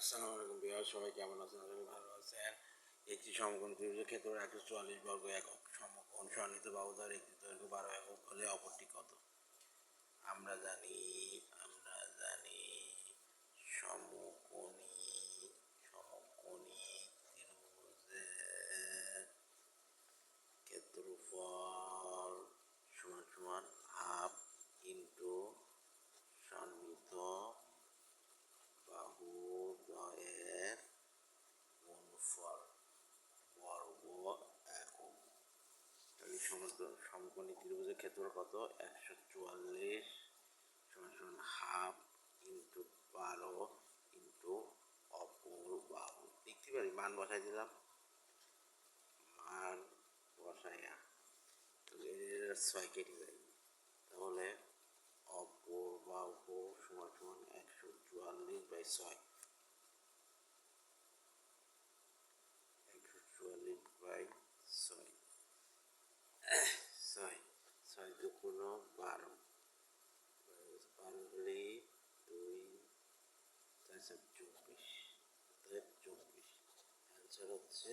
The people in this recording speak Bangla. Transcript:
আসসালামু আলাইকুম বিহার, সবাই কেমন আছেন? আশা করি ভালো আছেন। একটি সমকোণ ত্রিভুজের ক্ষেত্রে 144 বর্গ একক সমকোণ সন্নিহিত বাহুদ্বয়ের একটি দৈর্ঘ্য 12 একক হলে অপরটি কত? আমরা জানি সমকোণী সমকোণী ত্রিভুজের ক্ষেত্রফল সমান সমান হাফ ইন্টু সন্নিহিত বাহুদ্বয়ের গুণফল বর্গ একক। তাহলে সমকোণী ত্রিভুজের ক্ষেত্রফল কত? 144 সমান সমান হাফ ইন্টু 12 ইন্টু অপর বাহু। দেখতে পারি মান বসাই দিলাম, মান বসাইয়া তাহলে 6 কেটে যায়, তাহলে অপর বাহু সমান সমান 144/6 144/6 6 দুগুণ 12 হলে 2 4 24 অ্যান্সার হচ্ছে